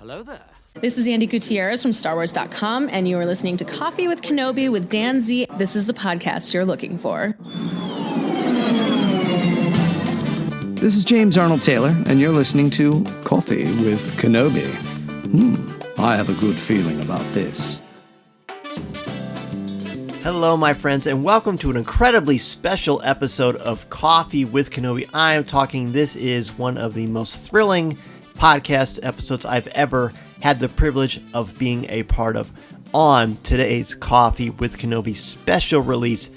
Hello there. This is Andy Gutierrez from StarWars.com, and you are listening to Coffee with Kenobi with Dan Z. This is the podcast you're looking for. This is James Arnold Taylor, and you're listening to Coffee with Kenobi. I have a good feeling about this. Hello, my friends, and welcome to an incredibly special episode of Coffee with Kenobi. This is one of the most thrilling podcast episodes I've ever had the privilege of being a part of. On today's Coffee with Kenobi special release,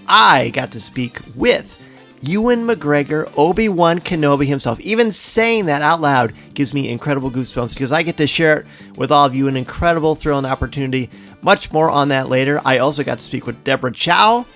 I got to speak with Ewan McGregor, Obi-Wan Kenobi himself. Even saying that out loud gives me incredible goosebumps because I get to share it with all of you. An incredible thrill and opportunity. Much more on that later. I also got to speak with Deborah Chow,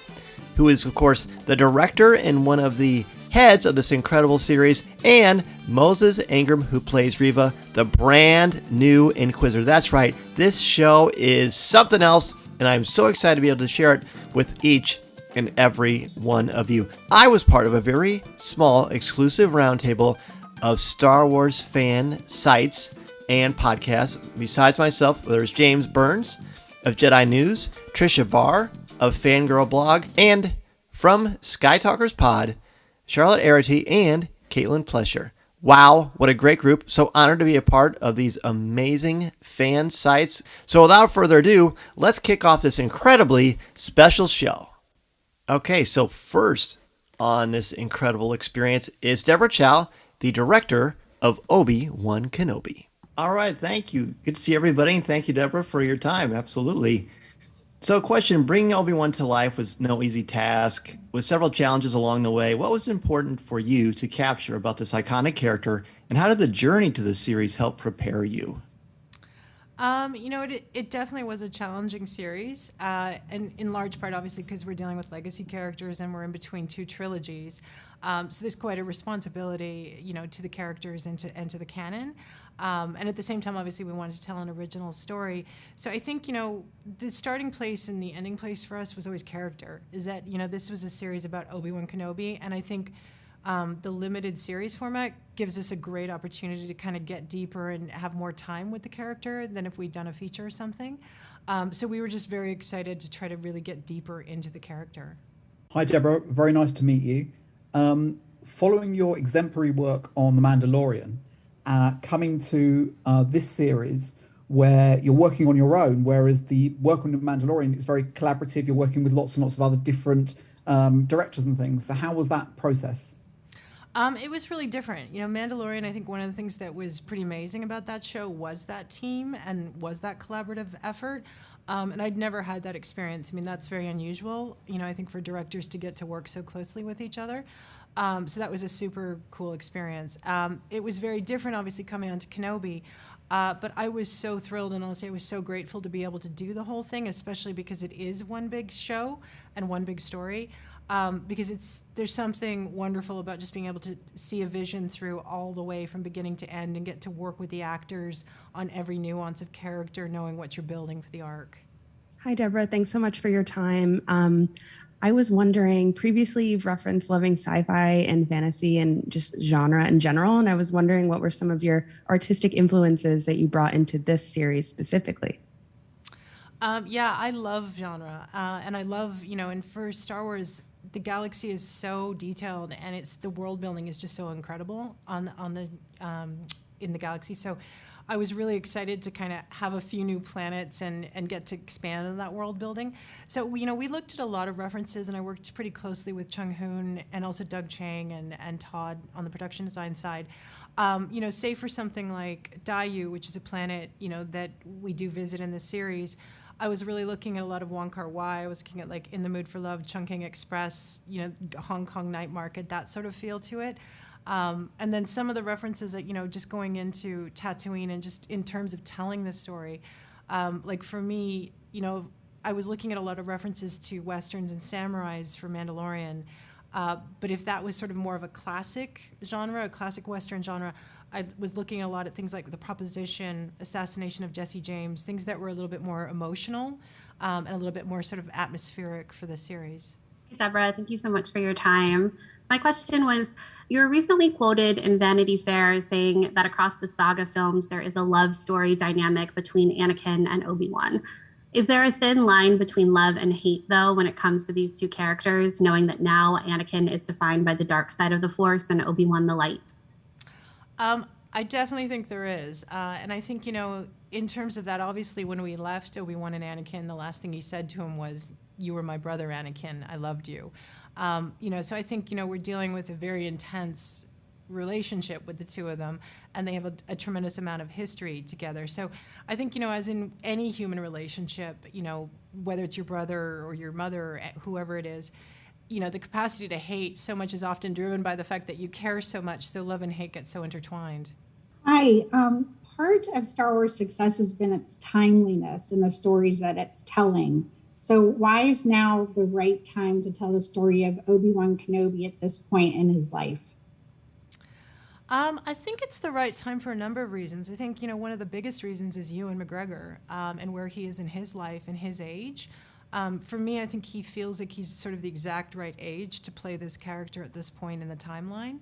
who is, of course, the director and one of the heads of this incredible series, and Moses Ingram, who plays Reva, the brand new Inquisitor. That's right, this show is something else, and I'm so excited to be able to share it with each and every one of you. I was part of a very small, exclusive roundtable of Star Wars fan sites and podcasts. Besides myself, there's James Burns of Jedi News, Tricia Barr of Fangirl Blog, and from Skytalkers Pod, Charlotte Erriry and Caitlin Plesher. Wow, what a great group. So honored to be a part of these amazing fan sites. So without further ado, let's kick off this incredibly special show. Okay, so first on this incredible experience is Deborah Chow, the director of Obi-Wan Kenobi. All right, thank you. Good to see everybody, and thank you, Deborah, for your time. Absolutely. So question, bringing Obi-Wan to life was no easy task, with several challenges along the way. What was important for you to capture about this iconic character, and how did the journey to the series help prepare you? It definitely was a challenging series, and in large part, obviously, because we're dealing with legacy characters and we're in between two trilogies. So there's quite a responsibility, to the characters and to the canon. And at the same time, obviously, we wanted to tell an original story. So I think, the starting place and the ending place for us was always character. Is that, this was a series about Obi-Wan Kenobi, and I think the limited series format gives us a great opportunity to kind of get deeper and have more time with the character than if we'd done a feature or something. So we were just very excited to try to really get deeper into the character. Hi, Deborah. Very nice to meet you. Following your exemplary work on The Mandalorian, coming to this series where you're working on your own, whereas the work on The Mandalorian is very collaborative. You're working with lots and lots of other different directors and things. So how was that process? It was really different. Mandalorian, I think one of the things that was pretty amazing about that show was that team and was that collaborative effort. And I'd never had that experience. That's very unusual, I think, for directors to get to work so closely with each other. So that was a super cool experience. It was very different, obviously, coming onto Kenobi. But I was so thrilled, and honestly, I was so grateful to be able to do the whole thing, especially because it is one big show and one big story. Because there's something wonderful about just being able to see a vision through all the way from beginning to end and get to work with the actors on every nuance of character, knowing what you're building for the arc. Hi, Deborah. Thanks so much for your time. I was wondering, previously you've referenced loving sci-fi and fantasy and just genre in general, and I was wondering what were some of your artistic influences that you brought into this series specifically? I love genre, and I love, and for Star Wars, the galaxy is so detailed, and the world building is just so incredible in the galaxy. So I was really excited to kind of have a few new planets and get to expand on that world building. So we looked at a lot of references, and I worked pretty closely with Chung Hoon and also Doug Chang and Todd on the production design side. Say for something like Dayu, which is a planet that we do visit in this series. I was really looking at a lot of Wong Kar-wai. I was looking at In the Mood for Love, Chungking Express, Hong Kong Night Market, that sort of feel to it. And then some of the references that, just going into Tatooine and just in terms of telling the story. For me, I was looking at a lot of references to Westerns and samurais for Mandalorian. But if that was sort of more of a classic genre, a classic Western genre, I was looking a lot at things like The Proposition, Assassination of Jesse James, things that were a little bit more emotional and a little bit more sort of atmospheric for the series. Deborah, thank you so much for your time. My question was, you were recently quoted in Vanity Fair saying that across the saga films, there is a love story dynamic between Anakin and Obi-Wan. Is there a thin line between love and hate, though, when it comes to these two characters, knowing that now Anakin is defined by the dark side of the Force and Obi-Wan the light? I definitely think there is. And I think, in terms of that, obviously, when we left Obi-Wan and Anakin, the last thing he said to him was, "You were my brother, Anakin. I loved you." So I think, we're dealing with a very intense relationship with the two of them, and they have a tremendous amount of history together. So I think, as in any human relationship, whether it's your brother or your mother or whoever it is, the capacity to hate so much is often driven by the fact that you care so much. So love and hate get so intertwined. Hi. Part of Star Wars success has been its timeliness in the stories that it's telling. So why is now the right time to tell the story of Obi-Wan Kenobi at this point in his life? I think it's the right time for a number of reasons. I think, one of the biggest reasons is Ewan McGregor and where he is in his life and his age. For me, I think he feels like he's sort of the exact right age to play this character at this point in the timeline.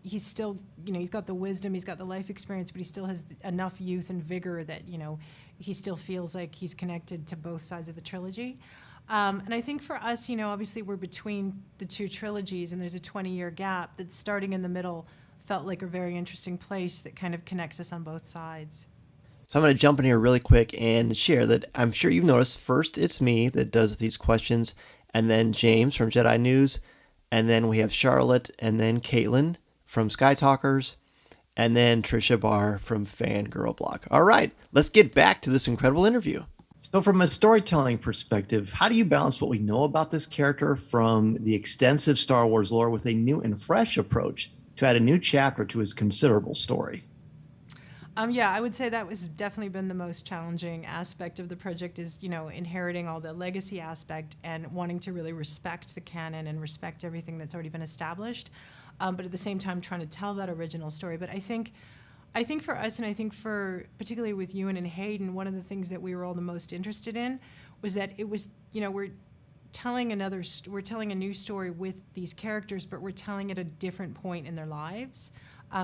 He's still, he's got the wisdom, he's got the life experience, but he still has enough youth and vigor that, he still feels like he's connected to both sides of the trilogy. And I think for us, obviously we're between the two trilogies and there's a 20-year gap that starting in the middle felt like a very interesting place that kind of connects us on both sides. So I'm going to jump in here really quick and share that I'm sure you've noticed first it's me that does these questions, and then James from Jedi News, and then we have Charlotte, and then Caitlin from Skytalkers, and then Tricia Barr from Fangirl Blog. All right, let's get back to this incredible interview. So from a storytelling perspective, how do you balance what we know about this character from the extensive Star Wars lore with a new and fresh approach to add a new chapter to his considerable story? I would say that was definitely been the most challenging aspect of the project is, inheriting all the legacy aspect and wanting to really respect the canon and respect everything that's already been established. But at the same time, trying to tell that original story. But I think for us, and I think for particularly with Ewan and Hayden, one of the things that we were all the most interested in was that it was, we're telling a new story with these characters, but we're telling it at a different point in their lives.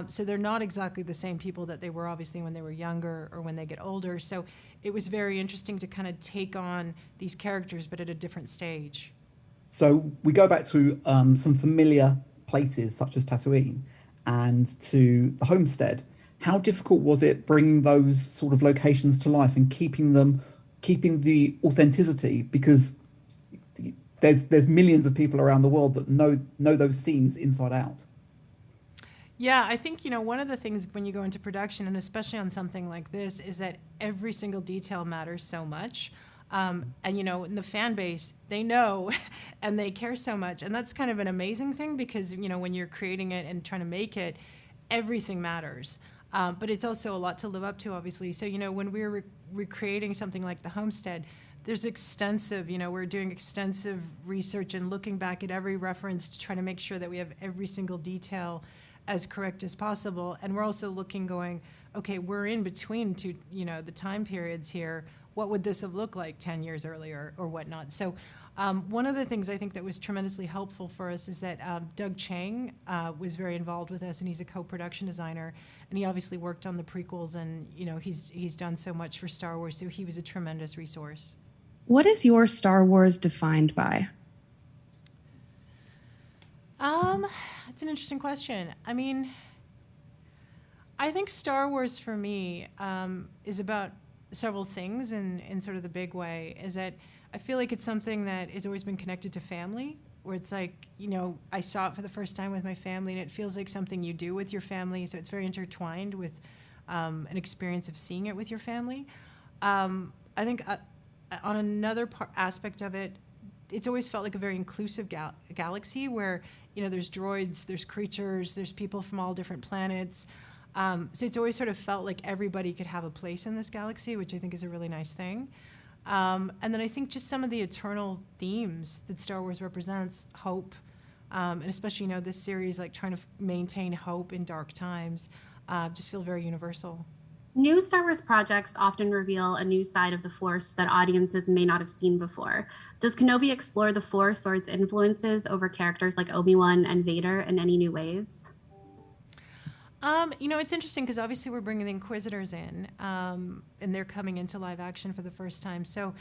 So they're not exactly the same people that they were obviously when they were younger or when they get older. So it was very interesting to kind of take on these characters, but at a different stage. So we go back to some familiar places such as Tatooine and to the homestead. How difficult was it bringing those sort of locations to life and keeping the authenticity? Because there's millions of people around the world that know those scenes inside out. Yeah, I think, one of the things when you go into production, and especially on something like this, is that every single detail matters so much. And, in the fan base, they know and they care so much. And that's kind of an amazing thing because, when you're creating it and trying to make it, everything matters. But it's also a lot to live up to, obviously. So, when we're recreating something like the homestead, there's extensive, we're doing extensive research and looking back at every reference to try to make sure that we have every single detail as correct as possible. And we're also going, okay, we're in between two, the time periods here. What would this have looked like 10 years earlier or whatnot? So one of the things I think that was tremendously helpful for us is that Doug Chang was very involved with us, and he's a co-production designer, and he obviously worked on the prequels, and he's done so much for Star Wars, so he was a tremendous resource. What is your Star Wars defined by? That's an interesting question. I mean, I think Star Wars for me is about several things in sort of the big way, is that I feel like it's something that has always been connected to family, where it's like, I saw it for the first time with my family, and it feels like something you do with your family, so it's very intertwined with an experience of seeing it with your family. I think on another aspect of it, it's always felt like a very inclusive galaxy where, there's droids, there's creatures, there's people from all different planets. So it's always sort of felt like everybody could have a place in this galaxy, which I think is a really nice thing. And then I think just some of the eternal themes that Star Wars represents, hope, and especially, this series, like trying to maintain hope in dark times, just feel very universal. New Star Wars projects often reveal a new side of the Force that audiences may not have seen before. Does Kenobi explore the Force or its influences over characters like Obi-Wan and Vader in any new ways? It's interesting because obviously we're bringing the Inquisitors in, and they're coming into live action for the first time. So,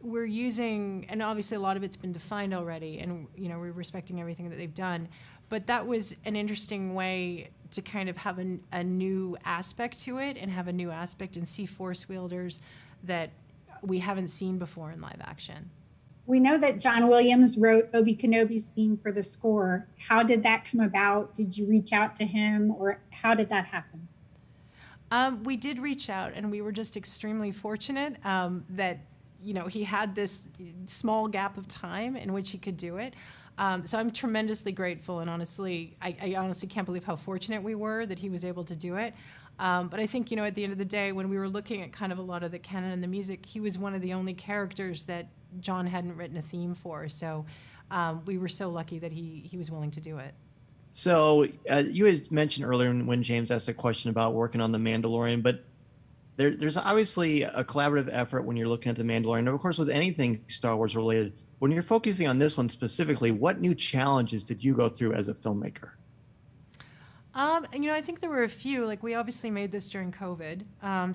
we're using, and obviously a lot of it's been defined already, and, we're respecting everything that they've done. But that was an interesting way to kind of have a new aspect to it and have a new aspect and see Force wielders that we haven't seen before in live action. We know that John Williams wrote Obi Kenobi's theme for the score. How did that come about? Did you reach out to him, or how did that happen? We did reach out, and we were just extremely fortunate that he had this small gap of time in which he could do it. So I'm tremendously grateful, and honestly, I honestly can't believe how fortunate we were that he was able to do it. But I think, at the end of the day, when we were looking at kind of a lot of the canon and the music, he was one of the only characters that John hadn't written a theme for. So we were so lucky that he was willing to do it. So you had mentioned earlier when James asked a question about working on The Mandalorian, but there's obviously a collaborative effort when you're looking at The Mandalorian. And of course, with anything Star Wars related, when you're focusing on this one specifically, what new challenges did you go through as a filmmaker? I think there were a few. Like, we obviously made this during COVID,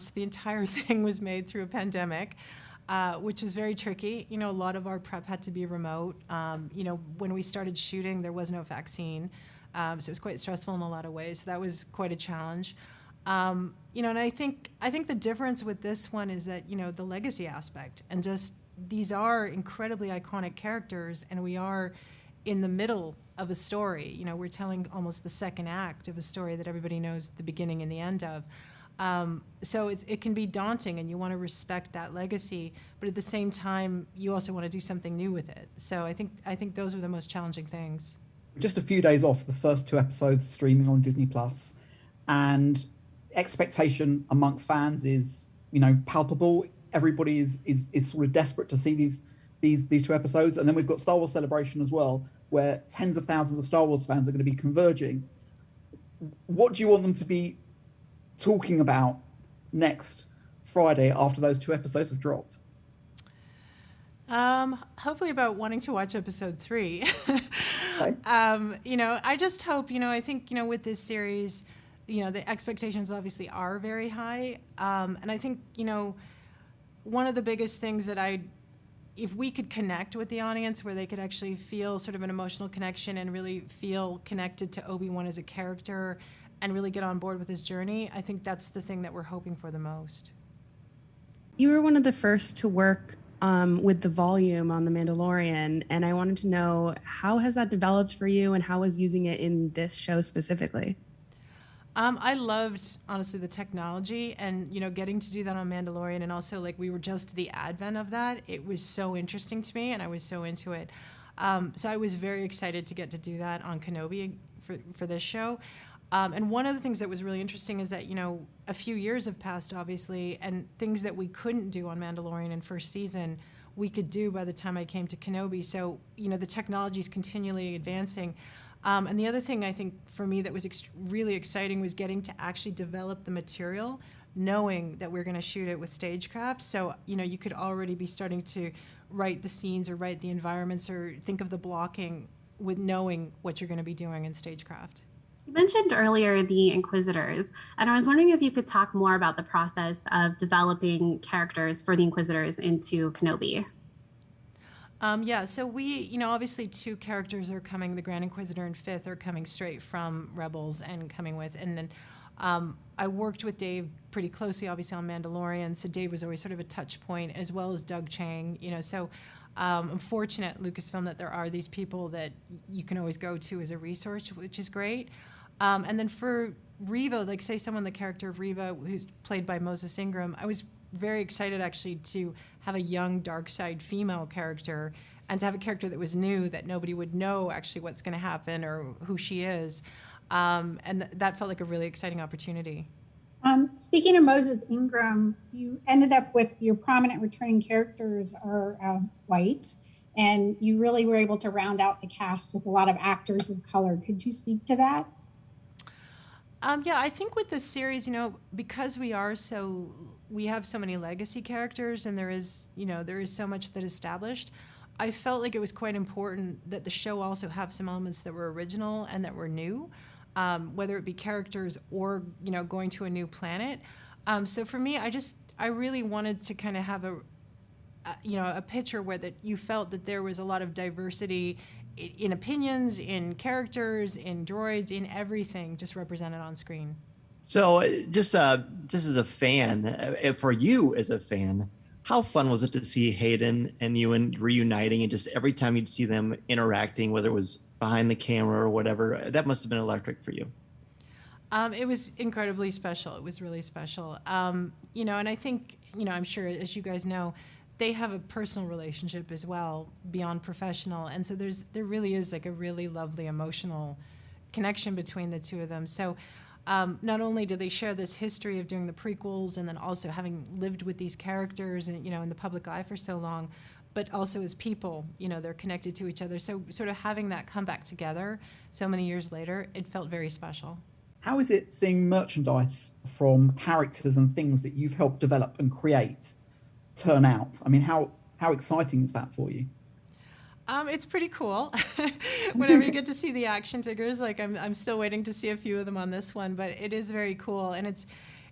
so the entire thing was made through a pandemic, which was very tricky. A lot of our prep had to be remote. When we started shooting, there was no vaccine, so it was quite stressful in a lot of ways. So that was quite a challenge. And I think the difference with this one is that the legacy aspect, and just these are incredibly iconic characters, and we are in the middle of a story. We're telling almost the second act of a story that everybody knows the beginning and the end of. So it can be daunting, and you want to respect that legacy, but at the same time, you also want to do something new with it. So I think those are the most challenging things. Just a few days off, the first 2 episodes streaming on Disney Plus, and expectation amongst fans is, palpable. Everybody is sort of desperate to see these 2 episodes, and then we've got Star Wars Celebration as well, where tens of thousands of Star Wars fans are going to be converging. What do you want them to be talking about next Friday after those 2 episodes have dropped? Hopefully about wanting to watch episode 3. Okay. I just hope, I think, with this series, the expectations obviously are very high. And I think, one of the biggest things that if we could connect with the audience where they could actually feel sort of an emotional connection and really feel connected to Obi-Wan as a character and really get on board with his journey, I think that's the thing that we're hoping for the most. You were one of the first to work with the volume on The Mandalorian, and I wanted to know, how has that developed for you, and how was using it in this show specifically? I loved, honestly, the technology, and getting to do that on Mandalorian, and also we were just the advent of that. It was so interesting to me, and I was so into it. So I was very excited to get to do that on Kenobi for this show. And one of the things that was really interesting is that a few years have passed, obviously, and things that we couldn't do on Mandalorian in first season, we could do by the time I came to Kenobi. So the technology is continually advancing. And the other thing I think for me that was really exciting was getting to actually develop the material, knowing that we're going to shoot it with stagecraft. So, you could already be starting to write the scenes or write the environments or think of the blocking with knowing what you're going to be doing in stagecraft. You mentioned earlier the Inquisitors, and I was wondering if you could talk more about the process of developing characters for the Inquisitors into Kenobi. So we, obviously 2 characters are coming, the Grand Inquisitor and Fifth are coming straight from Rebels and coming with, and then I worked with Dave pretty closely, obviously, on Mandalorian, so Dave was always sort of a touch point, as well as Doug Chang, so I'm fortunate at Lucasfilm that there are these people that you can always go to as a resource, which is great. And then for Reva, say someone, the character of Reva, who's played by Moses Ingram, I was very excited actually to have a young dark side female character, and to have a character that was new, that nobody would know actually what's going to happen or who she is. And that felt like a really exciting opportunity. Speaking of Moses Ingram, you ended up with your prominent returning characters are white, and you really were able to round out the cast with a lot of actors of color. Could you speak to that? Yeah, I think with this series, because we have so many legacy characters, and there is so much that is established. I felt like it was quite important that the show also have some elements that were original and that were new, whether it be characters or going to a new planet. So for me, I really wanted to kind of have a picture where that you felt that there was a lot of diversity in opinions, in characters, in droids, in everything just represented on screen. So just as a fan, for you as a fan, how fun was it to see Hayden and Ewan reuniting, and just every time you'd see them interacting, whether it was behind the camera or whatever, that must have been electric for you. It was incredibly special. It was really special. And I think, I'm sure, as you guys know, they have a personal relationship as well beyond professional. And so there really is like a really lovely emotional connection between the two of them. So not only do they share this history of doing the prequels and then also having lived with these characters and, in the public eye for so long, but also as people, they're connected to each other. So sort of having that come back together so many years later, it felt very special. How is it seeing merchandise from characters and things that you've helped develop and create turn out? I mean, how exciting is that for you? It's pretty cool. Whenever you get to see the action figures, like I'm still waiting to see a few of them on this one, but it is very cool, and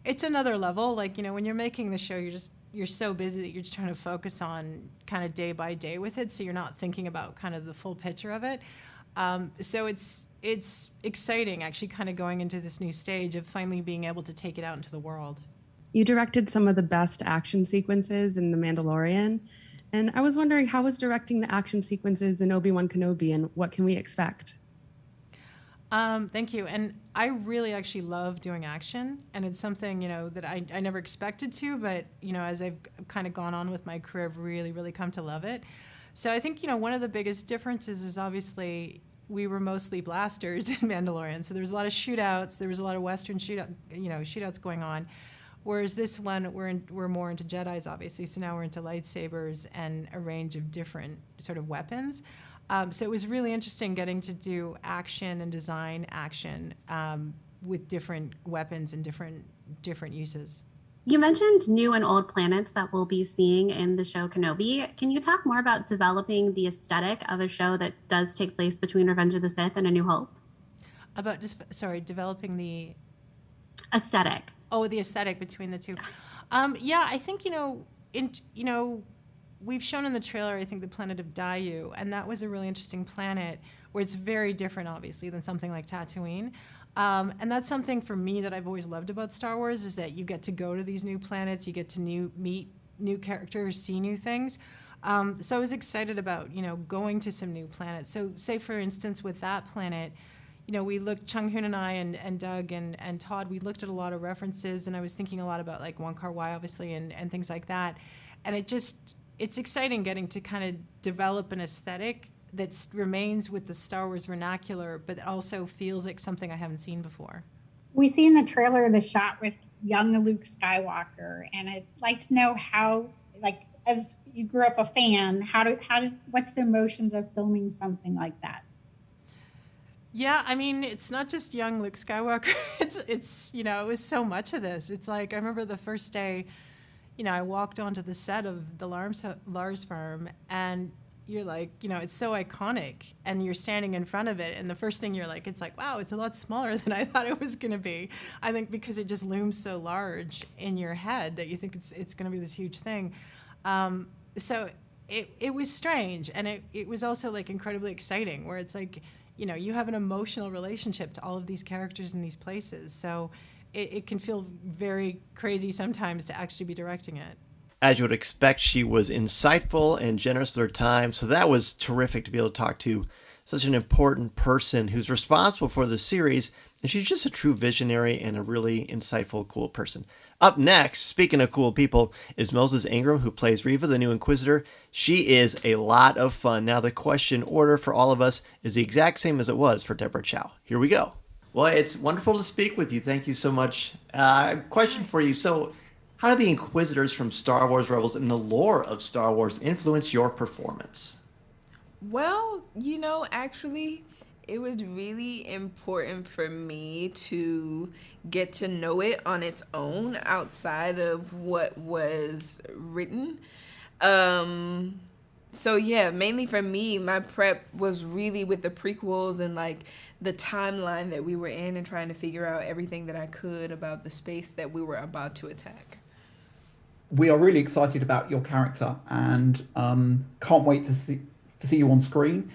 it's another level. Like, when you're making the show, you're so busy that you're just trying to focus on kind of day by day with it, so you're not thinking about kind of the full picture of it. So it's exciting, actually, kind of going into this new stage of finally being able to take it out into the world. You directed some of the best action sequences in The Mandalorian, and I was wondering, how was directing the action sequences in Obi-Wan Kenobi, and what can we expect? Thank you. And I really actually love doing action, and it's something, that I never expected to, but, as I've kind of gone on with my career, I've really, really come to love it. So I think, one of the biggest differences is obviously we were mostly blasters in Mandalorian. So there was a lot of shootouts. There was a lot of Western shootouts going on. Whereas this one, we're more into Jedis, obviously. So now we're into lightsabers and a range of different sort of weapons. So it was really interesting getting to do action and design action with different weapons and different uses. You mentioned new and old planets that we'll be seeing in the show Kenobi. Can you talk more about developing the aesthetic of a show that does take place between Revenge of the Sith and A New Hope? Developing the aesthetic. Oh, the aesthetic between the two. Yeah, I think, we've shown in the trailer, I think, the planet of Daiyu, and that was a really interesting planet where it's very different, obviously, than something like Tatooine. And that's something for me that I've always loved about Star Wars, is that you get to go to these new planets, you get to meet new characters, see new things. So I was excited about, going to some new planets. So say, for instance, with that planet, we looked, Chung-Hoon and I and Doug and Todd, we looked at a lot of references, and I was thinking a lot about like Wong Kar-wai, obviously, and things like that. And it's exciting getting to kind of develop an aesthetic that remains with the Star Wars vernacular, but also feels like something I haven't seen before. We see in the trailer the shot with young Luke Skywalker, and I'd like to know how, like, as you grew up a fan, what's the emotions of filming something like that? Yeah, I mean, it's not just young Luke Skywalker. It's it was so much of this. It's like, I remember the first day, I walked onto the set of the Lars farm, and you're like, it's so iconic, and you're standing in front of it, and the first thing you're like, it's like, wow, it's a lot smaller than I thought it was going to be. I think because it just looms so large in your head that you think it's going to be this huge thing. So it was strange, and it was also like incredibly exciting, where it's like, you have an emotional relationship to all of these characters in these places. So it can feel very crazy sometimes to actually be directing it. As you would expect, she was insightful and generous with her time. So that was terrific to be able to talk to such an important person who's responsible for the series. And she's just a true visionary and a really insightful, cool person. Up next, speaking of cool people, is Moses Ingram, who plays Reva, the new Inquisitor. She is a lot of fun. Now, the question order for all of us is the exact same as it was for Deborah Chow. Here we go. Well, it's wonderful to speak with you. Thank you so much. Question for you. So, how do the Inquisitors from Star Wars Rebels and the lore of Star Wars influence your performance? Well, actually, it was really important for me to get to know it on its own outside of what was written. So yeah, mainly for me, my prep was really with the prequels and like the timeline that we were in and trying to figure out everything that I could about the space that we were about to attack. We are really excited about your character and can't wait to see you on screen.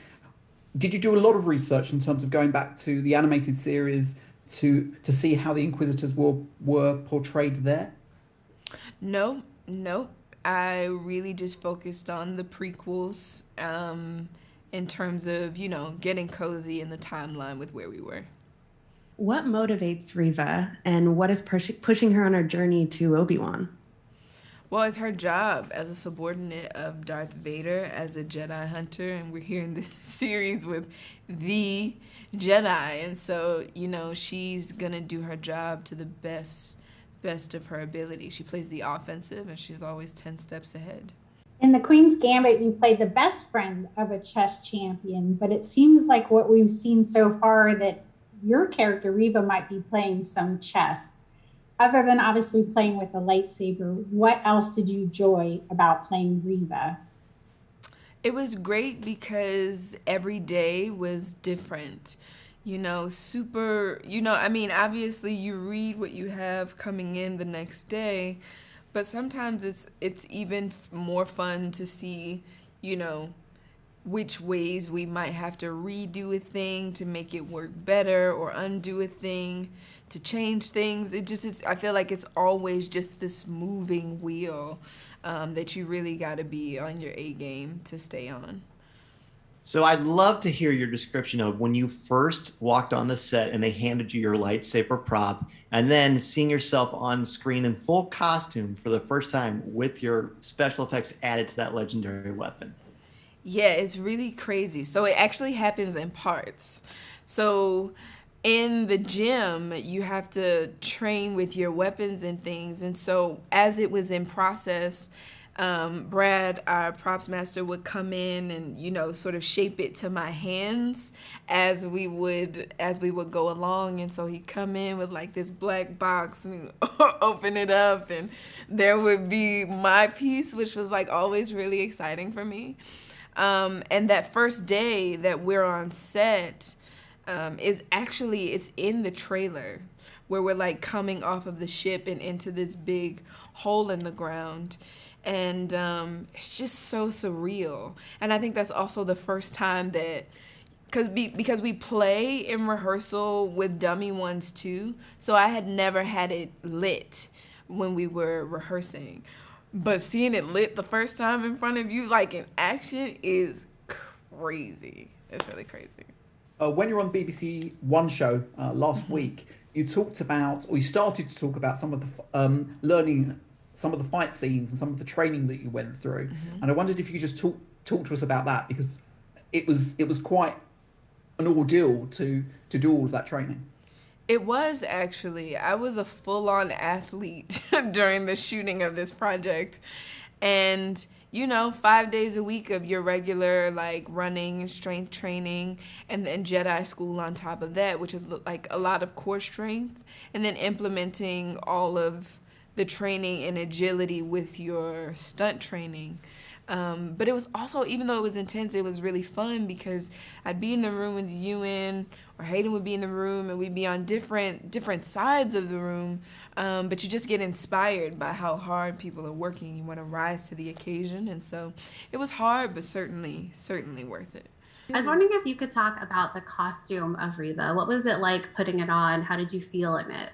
Did you do a lot of research in terms of going back to the animated series to see how the Inquisitors were portrayed there? No. I really just focused on the prequels in terms of, getting cozy in the timeline with where we were. What motivates Reva, and what is pushing her on her journey to Obi-Wan? Well, it's her job as a subordinate of Darth Vader as a Jedi hunter, and we're here in this series with the Jedi, and so, she's gonna do her job to the best of her ability. She plays the offensive, and she's always 10 steps ahead. In The Queen's Gambit, you played the best friend of a chess champion, but it seems like what we've seen so far that your character, Reva, might be playing some chess. Other than obviously playing with a lightsaber, what else did you enjoy about playing Reva? It was great because every day was different. Obviously you read what you have coming in the next day, but sometimes it's even more fun to see, which ways we might have to redo a thing to make it work better or undo a thing to change things. I feel like it's always just this moving wheel that you really got to be on your A game to stay on. So I'd love to hear your description of when you first walked on the set and they handed you your lightsaber prop, and then seeing yourself on screen in full costume for the first time with your special effects added to that legendary weapon. Yeah, it's really crazy. So it actually happens in parts. So in the gym, you have to train with your weapons and things. And so as it was in process, Brad, our props master, would come in and, sort of shape it to my hands as we would go along. And so he'd come in with like this black box and open it up, and there would be my piece, which was like always really exciting for me. And that first day that we're on set, it's in the trailer where we're like coming off of the ship and into this big hole in the ground. And it's just so surreal. And I think that's also the first time that, because we play in rehearsal with dummy ones too, so I had never had it lit when we were rehearsing. But seeing it lit the first time in front of you, like in action, is crazy. It's really crazy. When you were on BBC One show last week, you started to talk about some of the learning some of the fight scenes and some of the training that you went through. And I wondered if you could just talk to us about that, because it was quite an ordeal to do all of that training. It was actually. I was a full-on athlete during the shooting of this project. And, 5 days a week of your regular, like, running and strength training, and then Jedi school on top of that, which is, like, a lot of core strength, and then implementing all of the training and agility with your stunt training. But it was also, even though it was intense, it was really fun because I'd be in the room with Ewan, or Hayden would be in the room, and we'd be on different sides of the room. But you just get inspired by how hard people are working. You want to rise to the occasion. And so it was hard, but certainly worth it. I was wondering if you could talk about the costume of Reva. What was it like putting it on? How did you feel in it?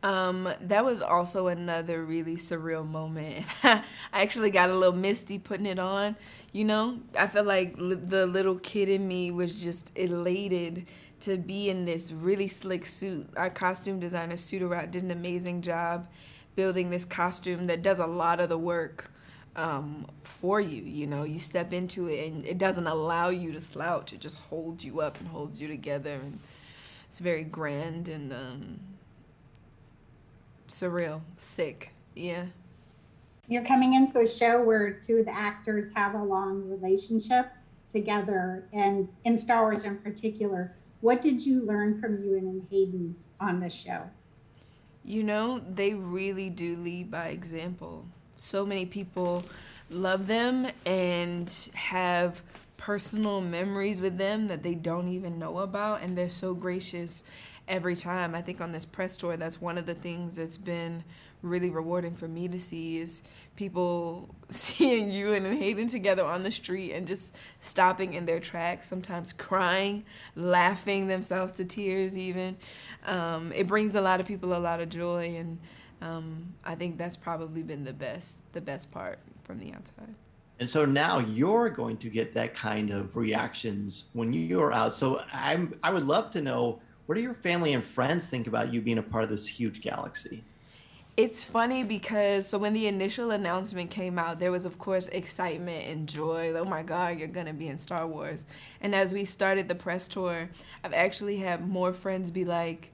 That was also another really surreal moment. I actually got a little misty putting it on. I felt like the little kid in me was just elated to be in this really slick suit. Our costume designer, Sudarat, did an amazing job building this costume that does a lot of the work for you. You step into it and it doesn't allow you to slouch. It just holds you up and holds you together. And it's very grand and surreal, sick, yeah. You're coming into a show where two of the actors have a long relationship. together, and in Star Wars in particular. What did you learn from Ewan and Hayden on this show? You know, they really do lead by example. So many people love them and have personal memories with them that they don't even know about, and they're so gracious every time. I think on this press tour, that's one of the things that's been really rewarding for me to see is people seeing Ewan and Hayden together on the street and just stopping in their tracks, sometimes crying, laughing themselves to tears even. It brings a lot of people a lot of joy, and I think that's probably been the best part from the outside. And so now you're going to get that kind of reactions when you're out. So I would love to know, what do your family and friends think about you being a part of this huge galaxy? It's funny because so when the initial announcement came out, there was, of course, excitement and joy. Oh, my God, you're going to be in Star Wars. And as we started the press tour, I've actually had more friends be like,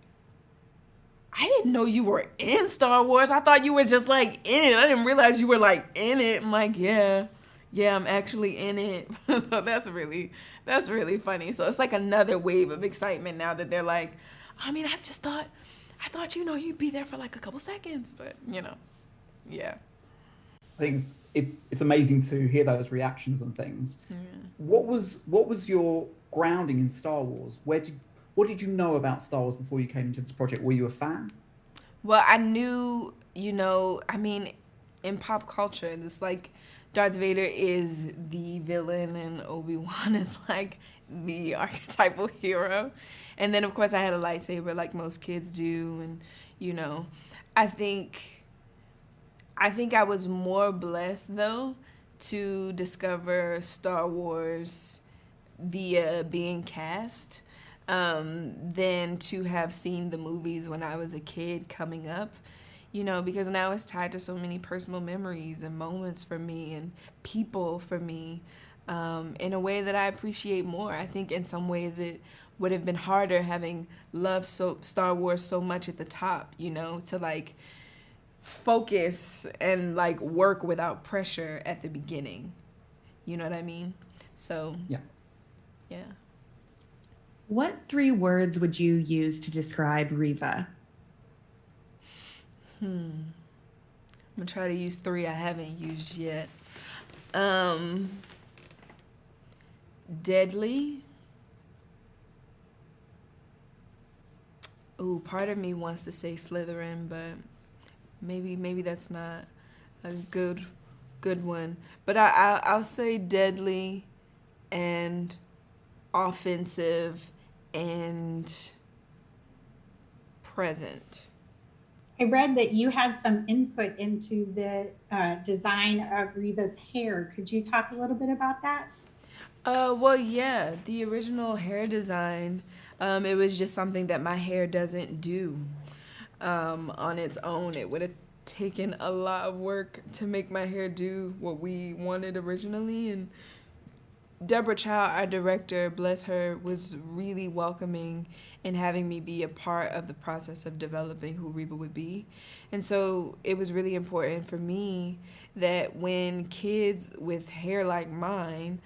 I didn't know you were in Star Wars. I thought you were just, like, in it. I didn't realize you were, like, in it. I'm like, yeah, I'm actually in it. So that's really funny. So it's like another wave of excitement now that they're like, I mean, I thought, you'd be there for like a couple seconds, but, yeah. I think it's amazing to hear those reactions and things. Yeah. What was your grounding in Star Wars? What did you know about Star Wars before you came into this project? Were you a fan? Well, I knew, in pop culture, it's like Darth Vader is the villain and Obi-Wan is like the archetypal hero. And then, of course, I had a lightsaber like most kids do. And, I think I was more blessed, though, to discover Star Wars via being cast than to have seen the movies when I was a kid coming up. Because now it's tied to so many personal memories and moments for me and people for me in a way that I appreciate more. I think in some ways it would have been harder having loved Star Wars so much at the top, to like focus and like work without pressure at the beginning. You know what I mean? So, yeah. What 3 words would you use to describe Reva? I'm gonna try to use 3 I haven't used yet. Deadly. Ooh, part of me wants to say Slytherin, but maybe that's not a good one. But I'll say deadly and offensive and present. I read that you had some input into the design of Reva's hair. Could you talk a little bit about that? Well, yeah, the original hair design, it was just something that my hair doesn't do on its own. It would have taken a lot of work to make my hair do what we wanted originally. And Deborah Chow, our director, bless her, was really welcoming in having me be a part of the process of developing who Reva would be. And so it was really important for me that when kids with hair like mine,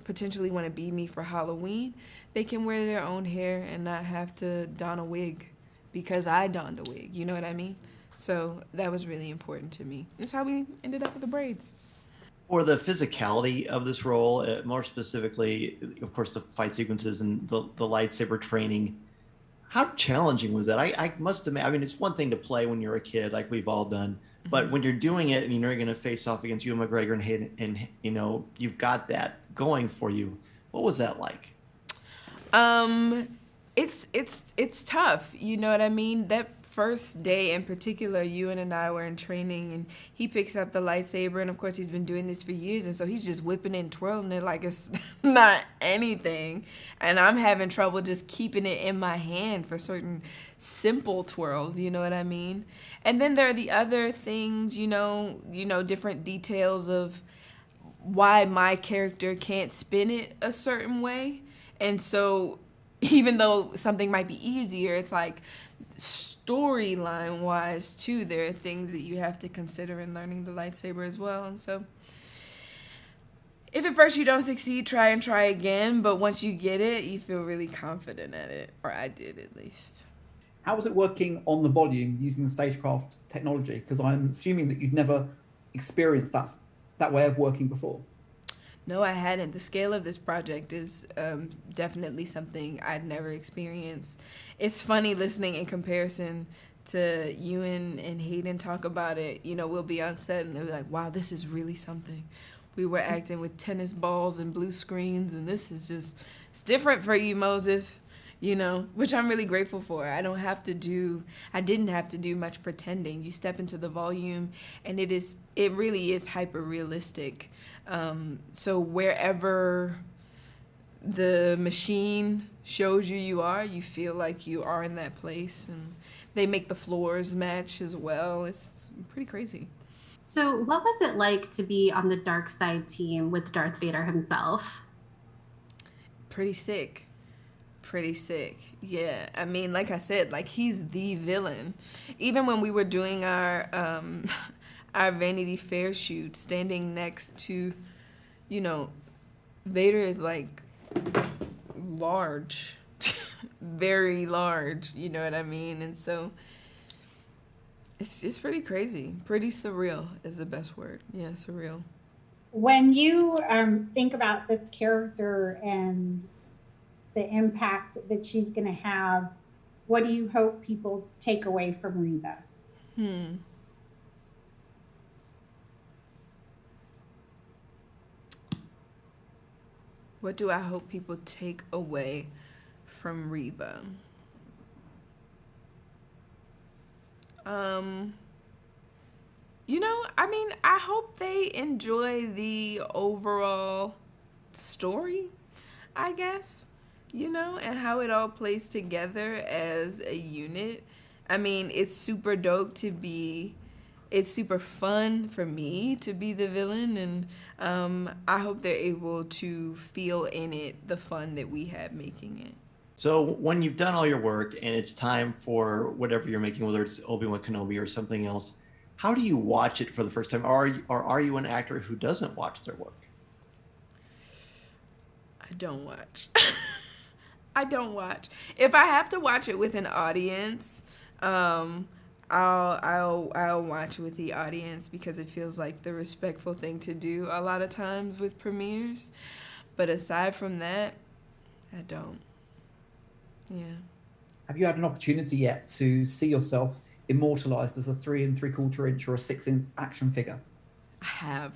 potentially want to be me for Halloween, they can wear their own hair and not have to don a wig because I donned a wig. You know what I mean? So that was really important to me. That's how we ended up with the braids. For the physicality of this role, more specifically, of course, the fight sequences and the lightsaber training, how challenging was that? I must admit, it's one thing to play when you're a kid, like we've all done, but when you're doing it and you're going to face off against Ewan McGregor and Hayden, and you've got that going for you, what was that like? It's tough. You know what I mean? That first day in particular, Ewan and I were in training, and he picks up the lightsaber, and of course he's been doing this for years, and so he's just whipping it and twirling it like it's not anything, and I'm having trouble just keeping it in my hand for certain simple twirls, you know what I mean? And then there are the other things, different details of why my character can't spin it a certain way, and so even though something might be easier, it's like storyline wise too, there are things that you have to consider in learning the lightsaber as well. And so if at first you don't succeed, try and try again. But once you get it, you feel really confident at it, or I did at least. How was it working on the volume using the stagecraft technology? Because I'm assuming that you'd never experienced that way of working before. No, I hadn't. The scale of this project is definitely something I'd never experienced. It's funny listening in comparison to Ewan and Hayden talk about it. You know, we'll be on set and they'll be like, wow, this is really something. We were acting with tennis balls and blue screens, and this is just, it's different for you, Moses, you know, which I'm really grateful for. I didn't have to do much pretending. You step into the volume and it really is hyper realistic. So wherever the machine shows you are, you feel like you are in that place, and they make the floors match as well. It's pretty crazy. So what was it like to be on the dark side team with Darth Vader himself? Pretty sick. Yeah. I mean, like I said, like he's the villain. Even when we were doing our Vanity Fair shoot, standing next to, you know, Vader is like large, very large, you know what I mean? And so it's pretty crazy. Pretty surreal is the best word. Yeah, surreal. When you think about this character and the impact that she's going to have, what do you hope people take away from Reva? What do I hope people take away from Reva? You know, I mean, I hope they enjoy the overall story, I guess, you know, and how it all plays together as a unit. I mean, it's super dope it's super fun for me to be the villain, and I hope they're able to feel in it the fun that we had making it. So when you've done all your work and it's time for whatever you're making, whether it's Obi-Wan Kenobi or something else, how do you watch it for the first time? Or are you an actor who doesn't watch their work? I don't watch. I don't watch. If I have to watch it with an audience, I'll watch with the audience because it feels like the respectful thing to do a lot of times with premieres. But aside from that, I don't. Yeah. Have you had an opportunity yet to see yourself immortalized as a 3 3/4 inch or a 6-inch action figure? I have.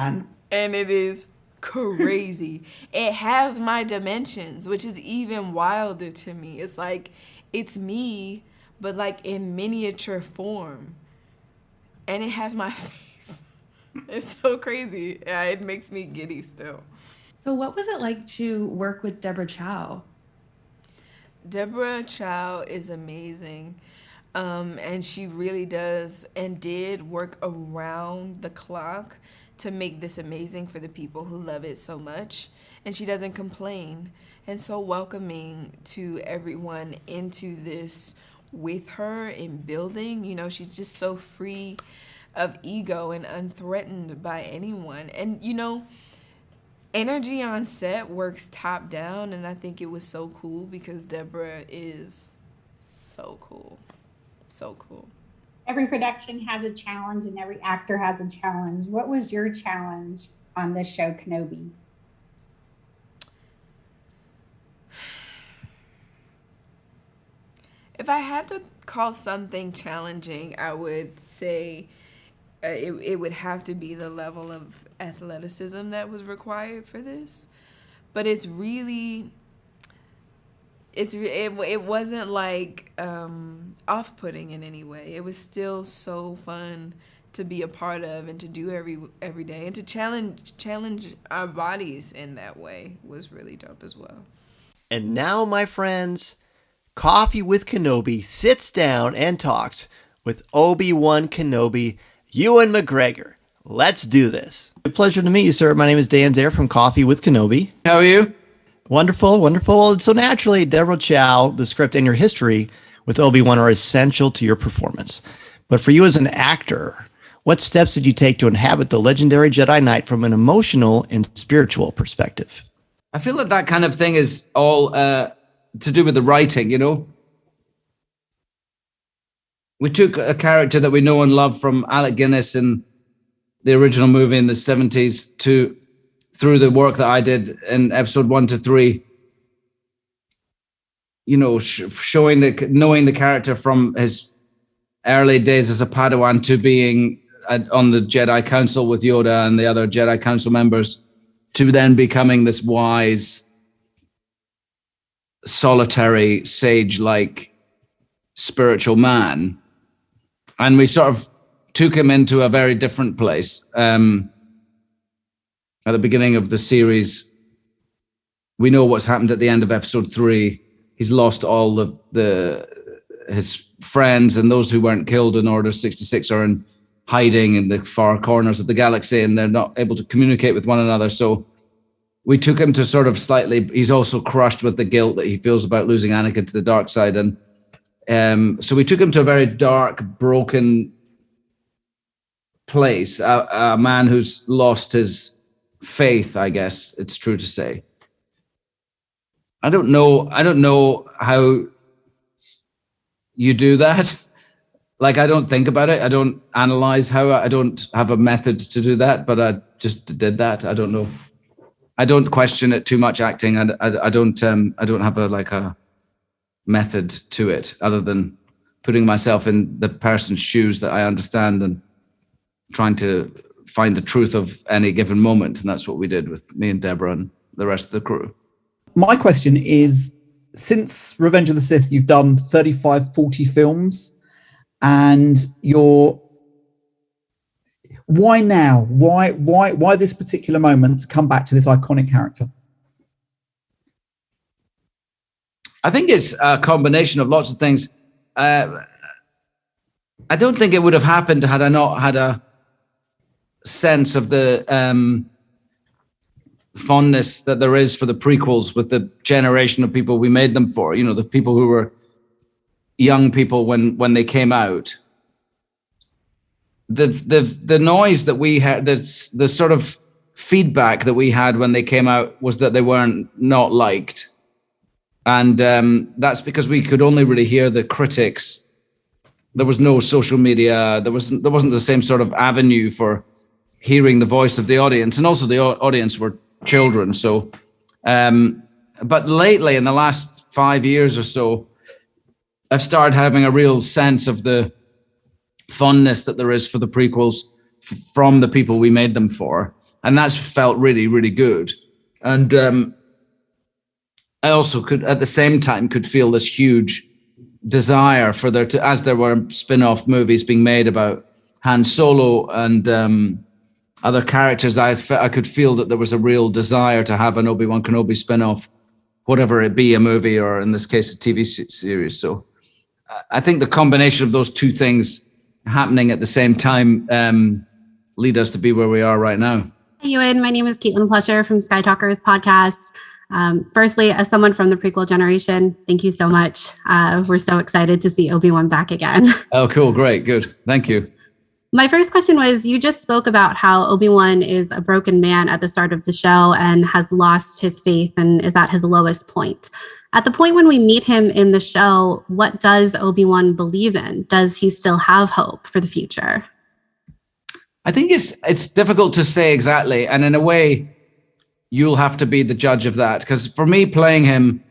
And it is crazy. It has my dimensions, which is even wilder to me. It's like, it's me, but like in miniature form. And it has my face. It's so crazy. Yeah, it makes me giddy still. So what was it like to work with Deborah Chow? Deborah Chow is amazing. And she really does and did work around the clock to make this amazing for the people who love it so much. And she doesn't complain. And so welcoming to everyone into this with her in building. You know, she's just so free of ego and unthreatened by anyone. And, you know, energy on set works top down, and I think it was so cool because Deborah is so cool. So cool. Every production has a challenge and every actor has a challenge. What was your challenge on this show, Kenobi? If I had to call something challenging, I would say it would have to be the level of athleticism that was required for this. But it's really, it wasn't like off-putting in any way. It was still so fun to be a part of and to do every day, and to challenge our bodies in that way was really dope as well. And now, my friends, Coffee with Kenobi sits down and talks with Obi-Wan Kenobi, Ewan McGregor. Let's do this. A pleasure to meet you, sir. My name is Dan Zare from Coffee with Kenobi. How are you? Wonderful, wonderful. So naturally, Deborah Chow, the script, and your history with Obi-Wan are essential to your performance. But for you as an actor, What steps did you take to inhabit the legendary Jedi Knight from an emotional and spiritual perspective? I feel that kind of thing is all to do with the writing, you know? We took a character that we know and love from Alec Guinness in the original movie in the 70s through the work that I did in episode 1 to 3, you know, knowing the character from his early days as a Padawan to being on the Jedi Council with Yoda and the other Jedi Council members, to then becoming this wise, solitary, sage-like spiritual man. And we sort of took him into a very different place. At the beginning of the series, we know what's happened at the end of episode 3. He's lost all of his friends, and those who weren't killed in Order 66 are in hiding in the far corners of the galaxy, and they're not able to communicate with one another. So we took him to sort of he's also crushed with the guilt that he feels about losing Anakin to the dark side. And so we took him to a very dark, broken place, a man who's lost his faith, I guess it's true to say. I don't know how you do that. Like, I don't think about it. I don't analyze I don't have a method to do that, but I just did that. I don't know. I don't question it too much, acting. I don't have a method to it other than putting myself in the person's shoes that I understand and trying to find the truth of any given moment. And that's what we did with me and Deborah and the rest of the crew. My question is, since Revenge of the Sith, you've done 35, 40 films, and why now? Why this particular moment to come back to this iconic character? I think it's a combination of lots of things. I don't think it would have happened had I not had a sense of the fondness that there is for the prequels with the generation of people we made them for. You know, the people who were young people when they came out. The noise that we had, the sort of feedback that we had when they came out was that they weren't not liked. And that's because we could only really hear the critics. There was no social media. There wasn't the same sort of avenue for hearing the voice of the audience. And also the audience were children. So, but lately in the last 5 years or so, I've started having a real sense of the fondness that there is for the prequels from the people we made them for. And that's felt really, really good. And I also could, at the same time, could feel this huge desire for as there were spin-off movies being made about Han Solo and other characters, I could feel that there was a real desire to have an Obi-Wan Kenobi spin-off, whatever it be, a movie or in this case, a TV series. So I think the combination of those two things happening at the same time lead us to be where we are right now. Hey, Ewan, my name is Caitlin Plesher from Skytalkers Podcast. Firstly, as someone from the prequel generation, thank you so much. We're so excited to see Obi-Wan back again. Oh, cool. Great. Good. Thank you. My first question was, you just spoke about how Obi-Wan is a broken man at the start of the show and has lost his faith and is at his lowest point. At the point when we meet him in the show, what does Obi-Wan believe in? Does he still have hope for the future? I think it's difficult to say exactly. And in a way, you'll have to be the judge of that. Because for me, playing him,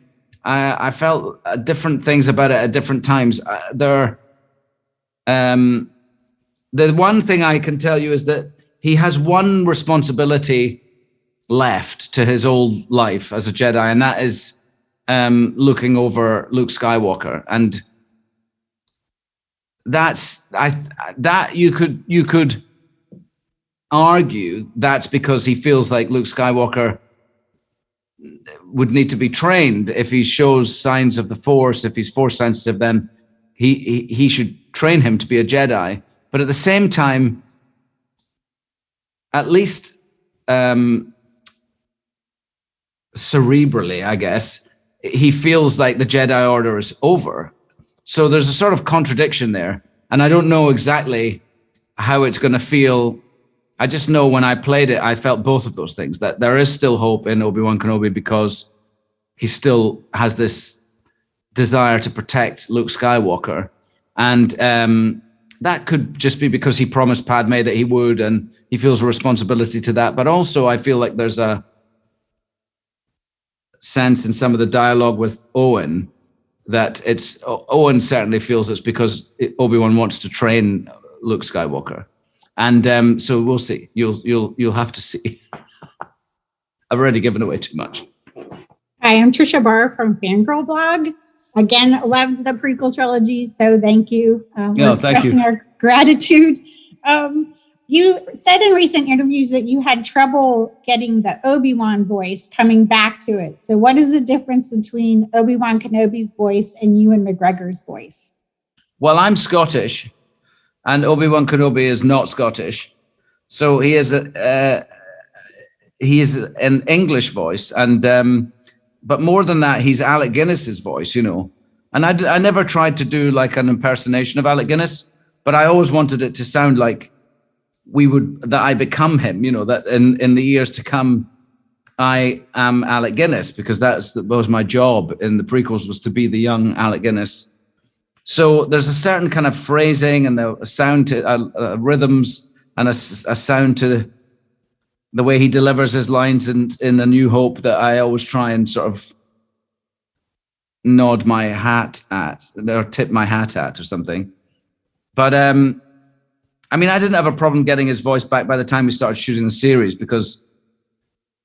I felt different things about it at different times. The one thing I can tell you is that he has one responsibility left to his old life as a Jedi, and that is looking over Luke Skywalker. And you could argue that's because he feels like Luke Skywalker would need to be trained. If he shows signs of the Force, if he's Force sensitive, then he should train him to be a Jedi. But at the same time, at least cerebrally, I guess, he feels like the Jedi Order is over. So there's a sort of contradiction there. And I don't know exactly how it's going to feel. I just know when I played it, I felt both of those things, that there is still hope in Obi-Wan Kenobi because he still has this desire to protect Luke Skywalker. And that could just be because he promised Padme that he would, and he feels a responsibility to that. But also I feel like there's a sense in some of the dialogue with Owen that Owen certainly feels it's because Obi-Wan wants to train Luke Skywalker. And so we'll see. You'll have to see. I've already given away too much. Hi, I'm Tricia Barr from Fangirl Blog. Again, loved the prequel trilogy, so thank you. We're expressing our gratitude. You said in recent interviews that you had trouble getting the Obi-Wan voice coming back to it. So what is the difference between Obi-Wan Kenobi's voice and Ewan McGregor's voice? Well, I'm Scottish, and Obi-Wan Kenobi is not Scottish. So he is an English voice, and but more than that, he's Alec Guinness's voice, you know. And I never tried to do like an impersonation of Alec Guinness, but I always wanted it to sound like that I become him, you know, that in the years to come, I am Alec Guinness, because that was my job in the prequels, was to be the young Alec Guinness. So there's a certain kind of phrasing and a sound to rhythms and a sound to the way he delivers his lines in A New Hope that I always try and sort of nod my hat at, or tip my hat at or something. But I mean, I didn't have a problem getting his voice back by the time we started shooting the series, because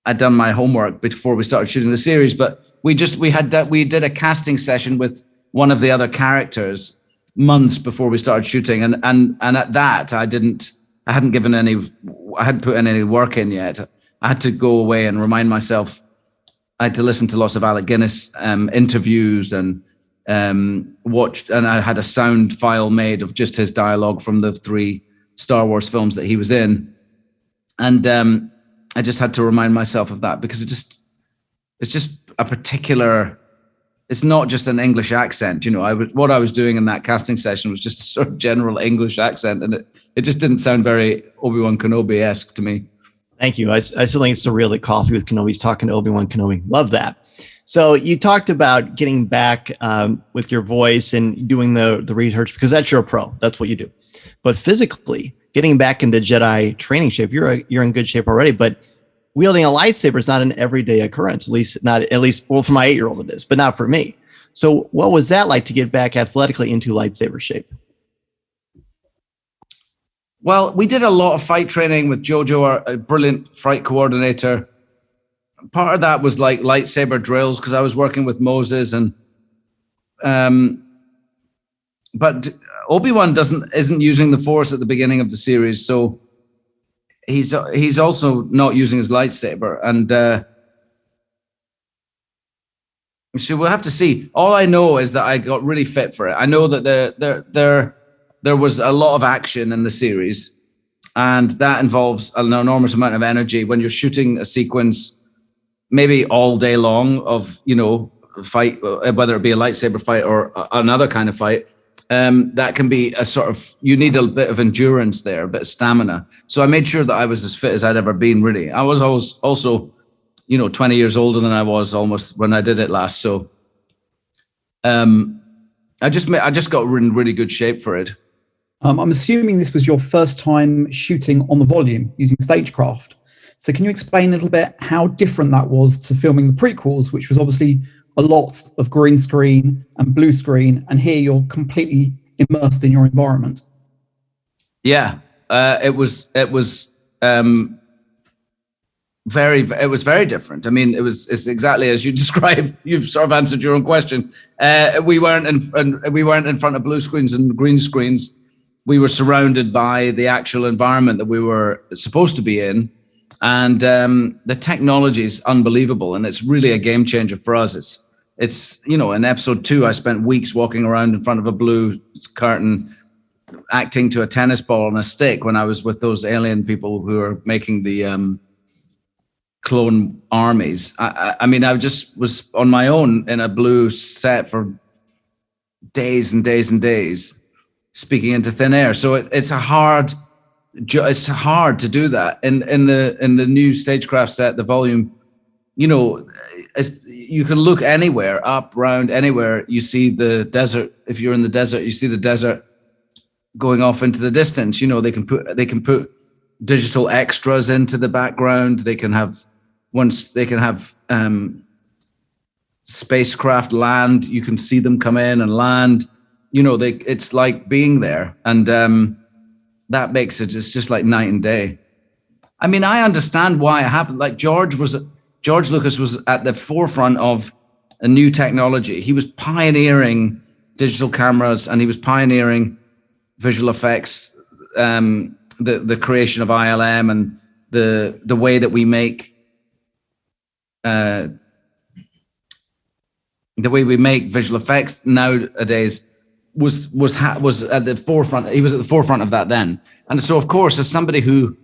I'd done my homework before we started shooting the series. But we did a casting session with one of the other characters months before we started shooting, and at that I hadn't put in any work in yet. I had to go away and remind myself. I had to listen to lots of Alec Guinness interviews and watched, and I had a sound file made of just his dialogue from the 3 Star Wars films that he was in, and I just had to remind myself of that, because it's just a particular. It's not just an English accent, you know. What I was doing in that casting session was just a sort of general English accent, and it just didn't sound very Obi-Wan Kenobi-esque to me. Thank you. I still think it's surreal that Coffee with Kenobi's talking to Obi-Wan Kenobi. Love that. So you talked about getting back with your voice and doing the research, because that's your pro. That's what you do. But physically, getting back into Jedi training shape, you're in good shape already. But wielding a lightsaber is not an everyday occurrence. At least well, for my 8-year-old it is, but not for me. So what was that like to get back athletically into lightsaber shape? Well, we did a lot of fight training with Jojo, a brilliant fight coordinator. Part of that was like lightsaber drills, because I was working with Moses, and but Obi-Wan isn't using the Force at the beginning of the series, so he's also not using his lightsaber, and so we'll have to see. All I know is that I got really fit for it. I know that there was a lot of action in the series, and that involves an enormous amount of energy when you're shooting a sequence, maybe all day long of, you know, fight, whether it be a lightsaber fight or another kind of fight. That can be a sort of, you need a bit of endurance there, a bit of stamina. So I made sure that I was as fit as I'd ever been, really. I was always also, you know, 20 years older than I was almost when I did it last. So I just got in really good shape for it. I'm assuming this was your first time shooting on the volume using stagecraft. So can you explain a little bit how different that was to filming the prequels, which was obviously a lot of green screen and blue screen, and here you're completely immersed in your environment? Yeah, it was very different. I mean, it's exactly as you described. You've sort of answered your own question. We weren't in front of blue screens and green screens. We were surrounded by the actual environment that we were supposed to be in. And the technology is unbelievable, and it's really a game changer for us. It's you know, in episode 2, I spent weeks walking around in front of a blue curtain, acting to a tennis ball on a stick when I was with those alien people who were making the clone armies. I mean, I just was on my own in a blue set for days and days and days, speaking into thin air. So it's a hard it's hard to do that in the new stagecraft set, the volume. You know, you can look anywhere, up, round, anywhere. You see the desert. If you're in the desert, you see the desert going off into the distance. You know, they can put digital extras into the background. They can have spacecraft land. You can see them come in and land. You know, it's like being there, and that makes it's just like night and day. I mean, I understand why it happened. Like George Lucas was at the forefront of a new technology. He was pioneering digital cameras, and he was pioneering visual effects, the creation of ILM, and the way that we make visual effects nowadays was at the forefront. He was at the forefront of that then, and so of course, as somebody who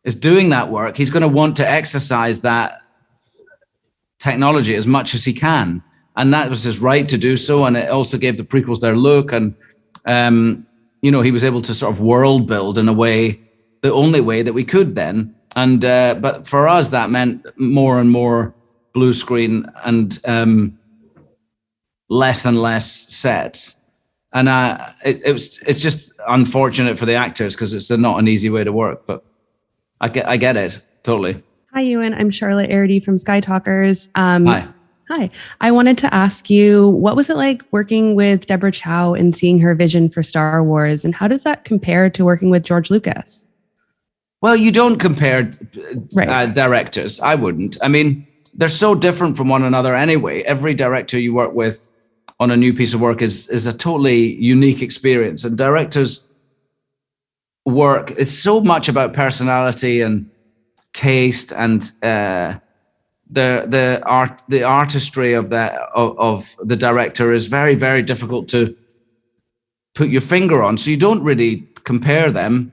is doing that work, he's going to want to exercise that technology as much as he can, and that was his right to do so. And it also gave the prequels their look, and you know, he was able to sort of world build in a way, the only way that we could then. And but for us, that meant more and more blue screen and less and less sets. And it's just unfortunate for the actors, because it's not an easy way to work. But I get it totally. Hi, Ewan. I'm Charlotte Erriry from Skytalkers. Hi. I wanted to ask you, what was it like working with Deborah Chow and seeing her vision for Star Wars, and how does that compare to working with George Lucas? Well, you don't compare directors. I wouldn't. I mean, they're so different from one another anyway. Every director you work with on a new piece of work is a totally unique experience. And directors' work is so much about personality and taste, and the artistry of the director is very, very difficult to put your finger on. So you don't really compare them.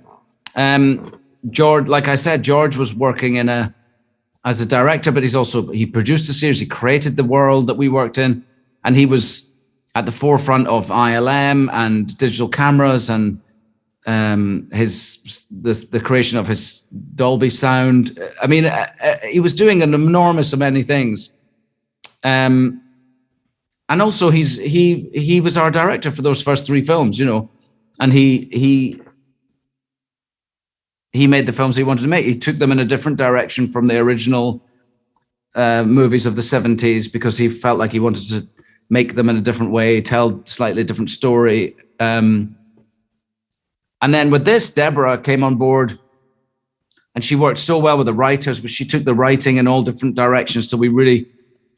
George, like I said, George was working as a director, but he produced a series. He created the world that we worked in, and he was at the forefront of ILM and digital cameras, and the creation of his Dolby sound. I mean, he was doing an enormous of many things, and also he was our director for those first 3 films, you know, and he made the films he wanted to make. He took them in a different direction from the original movies of the 70s, because he felt like he wanted to make them in a different way, tell slightly different story. And then with this, Deborah came on board, and she worked so well with the writers, but she took the writing in all different directions, so we really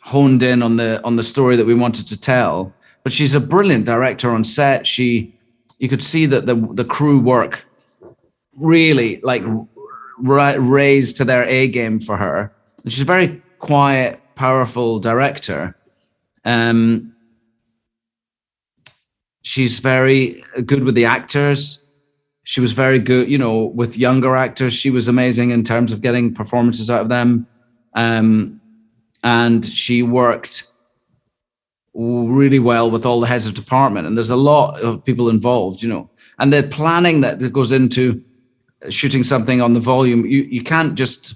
honed in on the story that we wanted to tell. But she's a brilliant director on set. You could see that the crew work really like raised to their A game for her. And she's a very quiet, powerful director. She's very good with the actors. She was very good, you know, with younger actors. She was amazing in terms of getting performances out of them. And she worked really well with all the heads of department. And there's a lot of people involved, you know. And the planning that goes into shooting something on the volume, you can't just...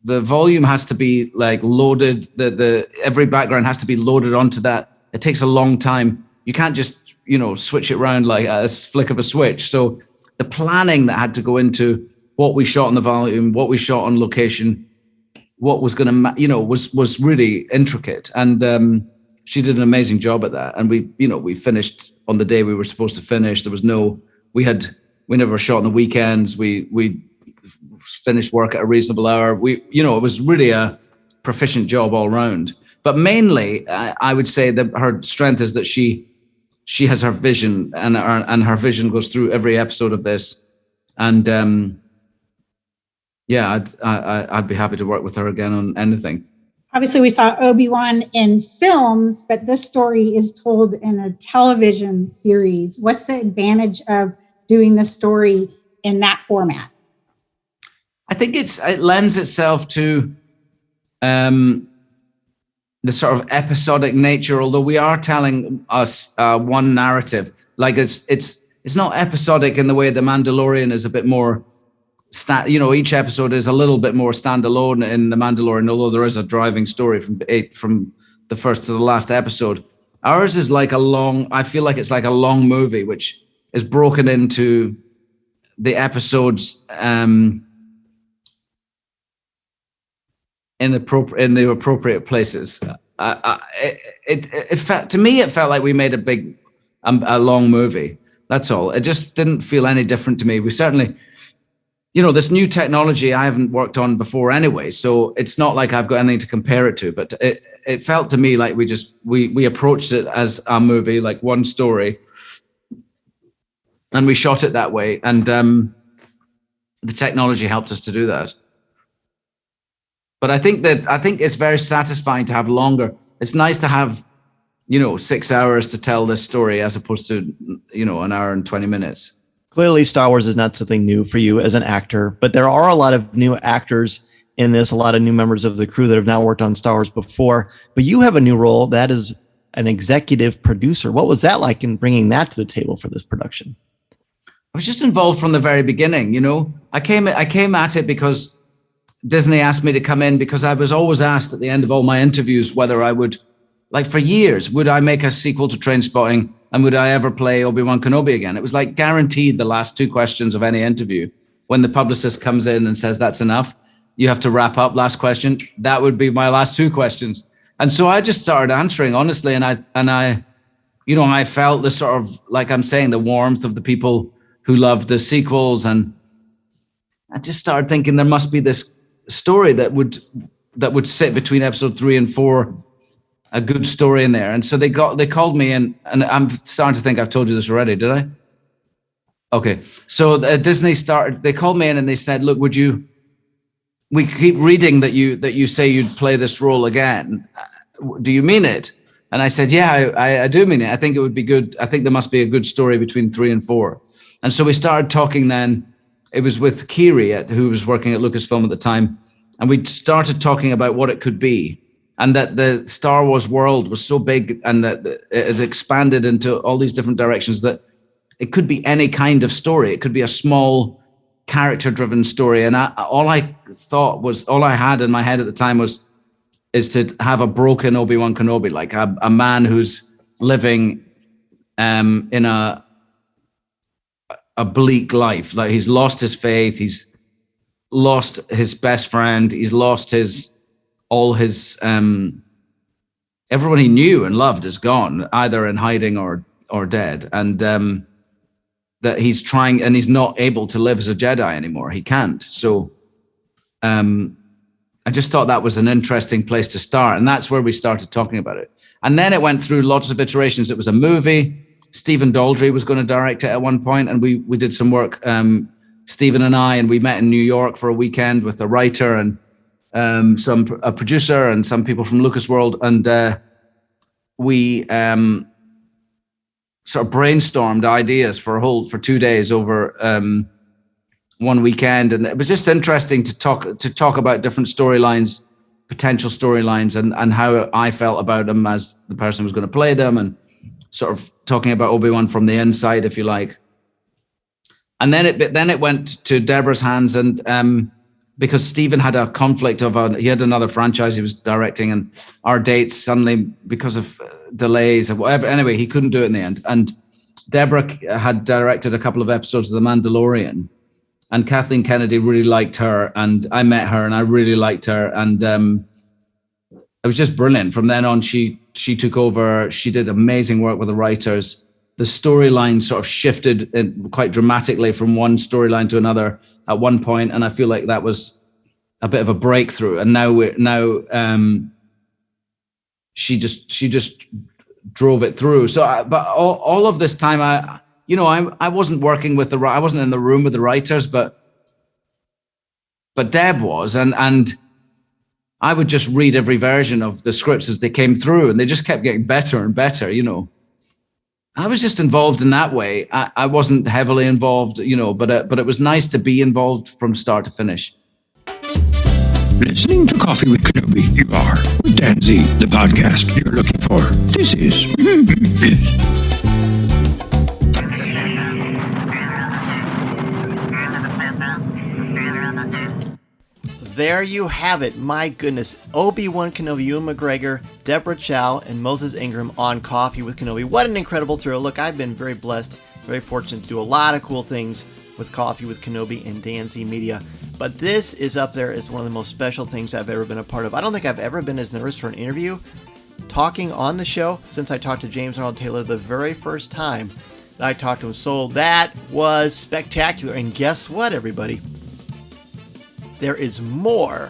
The volume has to be like loaded. Every background has to be loaded onto that. It takes a long time. You can't just, you know, switch it around like a flick of a switch. So the planning that had to go into what we shot on the volume, what we shot on location, what was going to, you know, was really intricate. And she did an amazing job at that. And we finished on the day we were supposed to finish. There was we never shot on the weekends. We finished work at a reasonable hour. It was really a proficient job all round. But mainly, I would say that her strength is that she has her vision, and her vision goes through every episode of this. And I'd be happy to work with her again on anything. Obviously, we saw Obi-Wan in films, but this story is told in a television series. What's the advantage of doing this story in that format? I think it lends itself to the sort of episodic nature, although we are telling us one narrative. Like it's episodic in the way The Mandalorian is a bit more, each episode is a little bit more standalone in The Mandalorian, although there is a driving story from the first to the last episode. Ours is I feel like it's like a long movie, which is broken into the episodes in the appropriate places. It felt like we made a long movie. That's all. It just didn't feel any different to me. We certainly, this new technology I haven't worked on before anyway, so it's not like I've got anything to compare it to, but it felt to me like we approached it as a movie, like one story, and we shot it that way. And the technology helped us to do that. But I think it's very satisfying to have longer. It's nice to have, 6 hours to tell this story as opposed to, an hour and 20 minutes. Clearly, Star Wars is not something new for you as an actor, but there are a lot of new actors in this, a lot of new members of the crew that have not worked on Star Wars before. But you have a new role, that is an executive producer. What was that like in bringing that to the table for this production? I was just involved from the very beginning. I came at it because Disney asked me to come in, because I was always asked at the end of all my interviews whether I would, for years, would I make a sequel to Trainspotting, and would I ever play Obi-Wan Kenobi again? It was guaranteed the last two questions of any interview. When the publicist comes in and says, that's enough, you have to wrap up, last question, that would be my last two questions. And so I just started answering honestly, and I felt the sort of, like I'm saying, the warmth of the people who loved the sequels, and I just started thinking there must be this story that would sit between episode 3 and 4, a good story in there. And so they called me in, and I'm starting to think I've told you this already. Did I? Okay. So Disney they called me in and they said, look, we keep reading that you say you'd play this role again. Do you mean it? And I said, yeah, I do mean it. I think it would be good. I think there must be a good story between 3 and 4. And so we started talking then. It was with Kiri, who was working at Lucasfilm at the time. And we started talking about what it could be, and that the Star Wars world was so big and that it had expanded into all these different directions that it could be any kind of story. It could be a small character-driven story. And all I had in my head at the time is to have a broken Obi-Wan Kenobi, like a man who's living in a bleak life. Like, he's lost his faith, he's lost his best friend, he's lost all his everyone he knew and loved is gone, either in hiding or dead, and that he's trying, and he's not able to live as a Jedi anymore. He can't. So I just thought that was an interesting place to start, and that's where we started talking about it. And then it went through lots of iterations. It was a movie. Stephen Daldry was going to direct it at one point, and we did some work, Stephen and I, and we met in New York for a weekend with a writer and a producer and some people from Lucas World, and we sort of brainstormed ideas for 2 days over one weekend, and it was just interesting to talk about different storylines, potential storylines, and how I felt about them as the person who was going to play them, and sort of talking about Obi-Wan from the inside, if you like. And then it went to Deborah's hands, and because Stephen had a conflict he had another franchise he was directing, and our dates suddenly, because of delays or whatever, anyway, he couldn't do it in the end. And Deborah had directed a couple of episodes of The Mandalorian, and Kathleen Kennedy really liked her, and I met her and I really liked her, and it was just brilliant. From then on, she took over. She did amazing work with the writers. The storyline sort of shifted quite dramatically from one storyline to another at one point, and I feel like that was a bit of a breakthrough. And now she just drove it through. So, but all of this time, I wasn't working with I wasn't in the room with the writers, but Deb was, and I would just read every version of the scripts as they came through, and they just kept getting better and better, I was just involved in that way. I wasn't heavily involved, but it was nice to be involved from start to finish. Listening to Coffee with Kenobi, you are with Dan Z, the podcast you're looking for. This is there you have it. My goodness. Obi-Wan Kenobi, Ewan McGregor, Deborah Chow, and Moses Ingram on Coffee with Kenobi. What an incredible thrill. Look, I've been very blessed, very fortunate to do a lot of cool things with Coffee with Kenobi and Dan Z Media. But this is up there as one of the most special things I've ever been a part of. I don't think I've ever been as nervous for an interview talking on the show since I talked to James Arnold Taylor the very first time that I talked to him. So that was spectacular. And guess what, everybody? There is more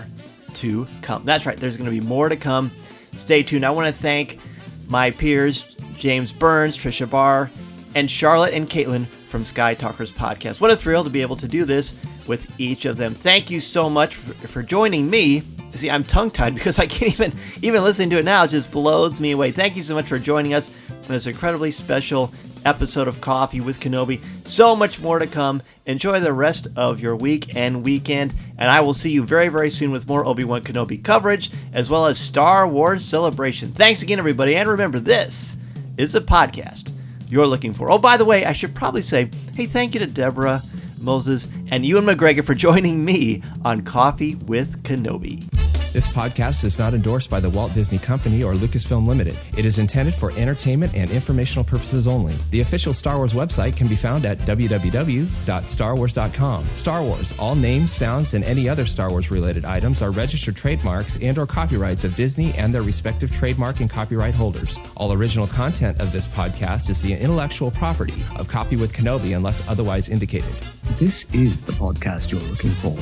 to come. That's right. There's going to be more to come. Stay tuned. I want to thank my peers, James Burns, Tricia Barr, and Charlotte and Caitlin from Skytalkers Podcast. What a thrill to be able to do this with each of them. Thank you so much for joining me. See, I'm tongue-tied because I can't even listening to it now. It just blows me away. Thank you so much for joining us on this incredibly special episode of Coffee with Kenobi. So much more to come. Enjoy the rest of your week and weekend, and I will see you very, very soon with more Obi-Wan Kenobi coverage, as well as Star Wars Celebration. Thanks again, everybody, and remember, this is a podcast you're looking for. Oh, by the way, I should probably say, hey, thank you to Deborah, Moses, and Ewan McGregor for joining me on Coffee with Kenobi. This podcast is not endorsed by the Walt Disney Company or Lucasfilm Limited. It is intended for entertainment and informational purposes only. The official Star Wars website can be found at www.starwars.com. Star Wars, all names, sounds, and any other Star Wars related items are registered trademarks and or copyrights of Disney and their respective trademark and copyright holders. All original content of this podcast is the intellectual property of Coffee with Kenobi unless otherwise indicated. This is the podcast you're looking for.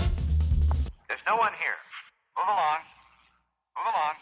There's no one here. Move along. Move along.